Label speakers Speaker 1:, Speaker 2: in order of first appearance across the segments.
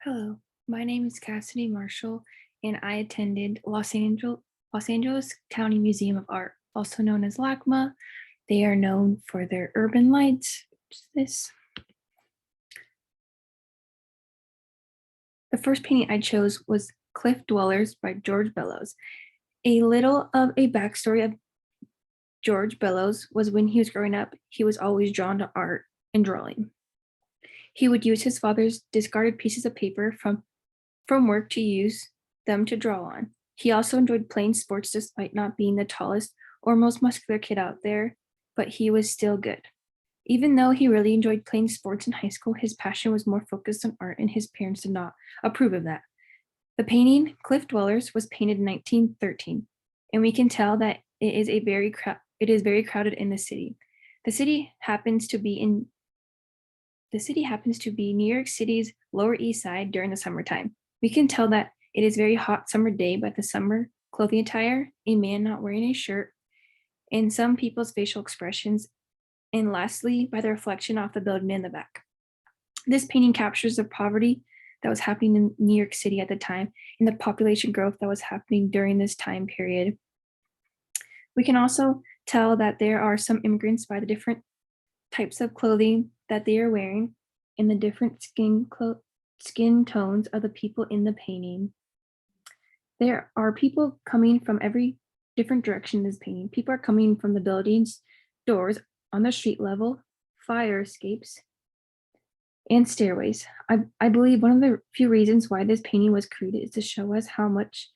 Speaker 1: Hello, my name is Cassidy Marshall, and I attended Los Angeles County Museum of Art, also known as LACMA. They are known for their urban lights. This the first painting I chose was Cliff Dwellers by George Bellows. A little of a backstory of George Bellows was when he was growing up, he was always drawn to art and drawing. He would use his father's discarded pieces of paper from work to use them to draw on. He also enjoyed playing sports despite not being the tallest or most muscular kid out there, but he was still good. Even though he really enjoyed playing sports in high school, his passion was more focused on art, and his parents did not approve of that. The painting Cliff Dwellers was painted in 1913, and we can tell that it is very crowded in the city. The city happens to be in the city happens to be New York City's Lower East Side during the summertime. We can tell that it is a very hot summer day by the summer clothing attire, a man not wearing a shirt, and some people's facial expressions, and lastly, by the reflection off the building in the back. This painting captures the poverty that was happening in New York City at the time and the population growth that was happening during this time period. We can also tell that there are some immigrants by the different types of clothing that they are wearing and the different skin tones of the people in the painting. There are people coming from every different direction in this painting. People are coming from the buildings, doors, on the street level, fire escapes, and stairways. I believe one of the few reasons why this painting was created is to show us how much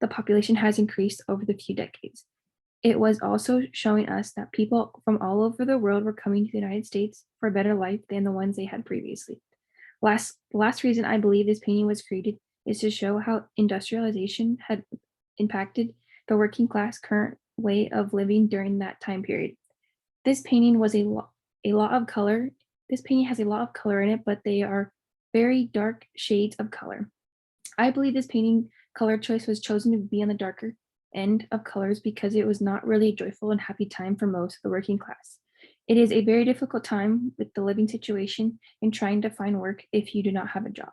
Speaker 1: the population has increased over the few decades. It was also showing us that people from all over the world were coming to the United States for a better life than the ones they had previously. The last reason I believe this painting was created is to show how industrialization had impacted the working class current way of living during that time period. This painting was a lot of color. This painting has a lot of color in it, but they are very dark shades of color. I believe this painting color choice was chosen to be on the darker end of colors because it was not really a joyful and happy time for most of the working class. It is a very difficult time with the living situation and trying to find work if you do not have a job.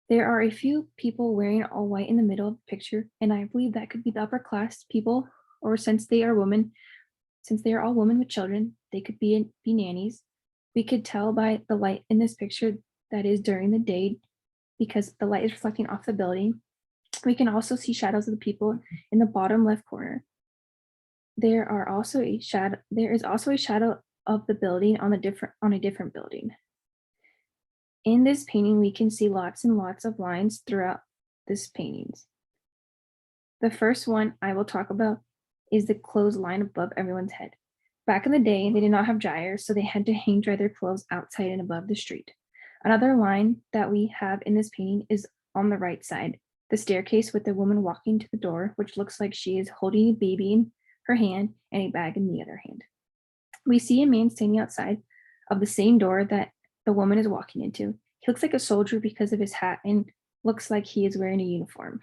Speaker 1: There are a few people wearing all white in the middle of the picture, and I believe that could be the upper class people, or since they are all women with children, they could be nannies. We could tell by the light in this picture that is during the day because the light is reflecting off the building. We can also see shadows of the people in the bottom left corner. There is also a shadow of the building on a different building. In this painting, we can see lots and lots of lines throughout this paintings. The first one I will talk about is the clothes line above everyone's head. Back in the day, they did not have dryers, so they had to hang dry their clothes outside and above the street. Another line that we have in this painting is on the right side, the staircase with the woman walking to the door, which looks like she is holding a baby in her hand and a bag in the other hand. We see a man standing outside of the same door that the woman is walking into. He looks like a soldier because of his hat and looks like he is wearing a uniform.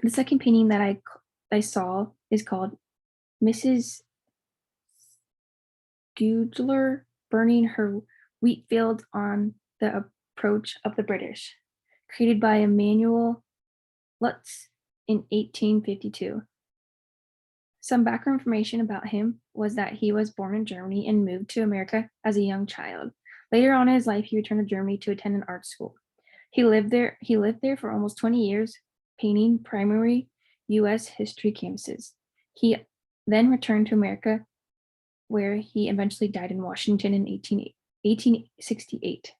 Speaker 1: The second painting that I saw is called Mrs. Gudler burning her wheat field on the approach of the British, created by Emmanuel Lutz in 1852. Some background information about him was that he was born in Germany and moved to America as a young child. Later on in his life, he returned to Germany to attend an art school. He lived there for almost 20 years, painting primary US history canvases. He then returned to America, where he eventually died in Washington in 1868.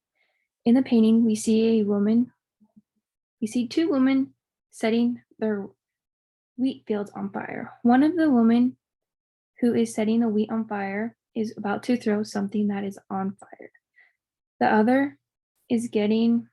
Speaker 1: In the painting, we see two women setting their wheat fields on fire. One of the women who is setting the wheat on fire is about to throw something that is on fire. The other is getting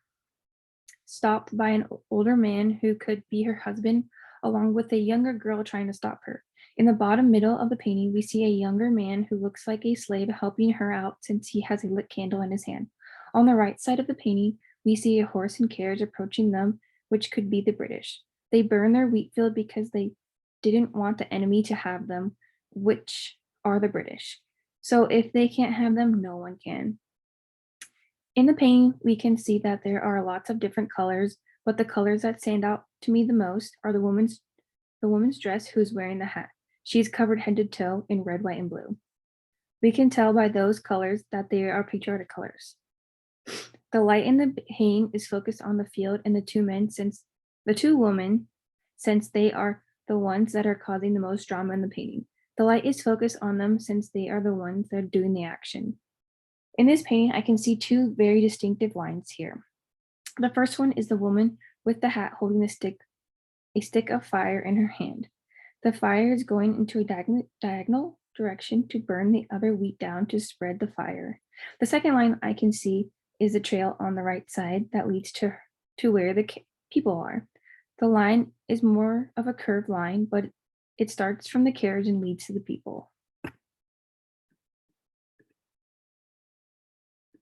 Speaker 1: stopped by an older man who could be her husband, along with a younger girl trying to stop her. In the bottom middle of the painting, we see a younger man who looks like a slave helping her out since he has a lit candle in his hand. On the right side of the painting, we see a horse and carriage approaching them, which could be the British. They burn their wheat field because they didn't want the enemy to have them, which are the British. So if they can't have them, no one can. In the painting, we can see that there are lots of different colors, but the colors that stand out to me the most are the woman's dress who's wearing the hat. She's covered head to toe in red, white, and blue. We can tell by those colors that they are patriotic colors. The light in the painting is focused on the field and the two women, since they are the ones that are causing the most drama in the painting. The light is focused on them since they are the ones that are doing the action. In this painting, I can see two very distinctive lines here. The first one is the woman with the hat holding a stick of fire in her hand. The fire is going into a diagonal direction to burn the other wheat down to spread the fire. The second line I can see is the trail on the right side that leads to where the people are. The line is more of a curved line, but it starts from the carriage and leads to the people.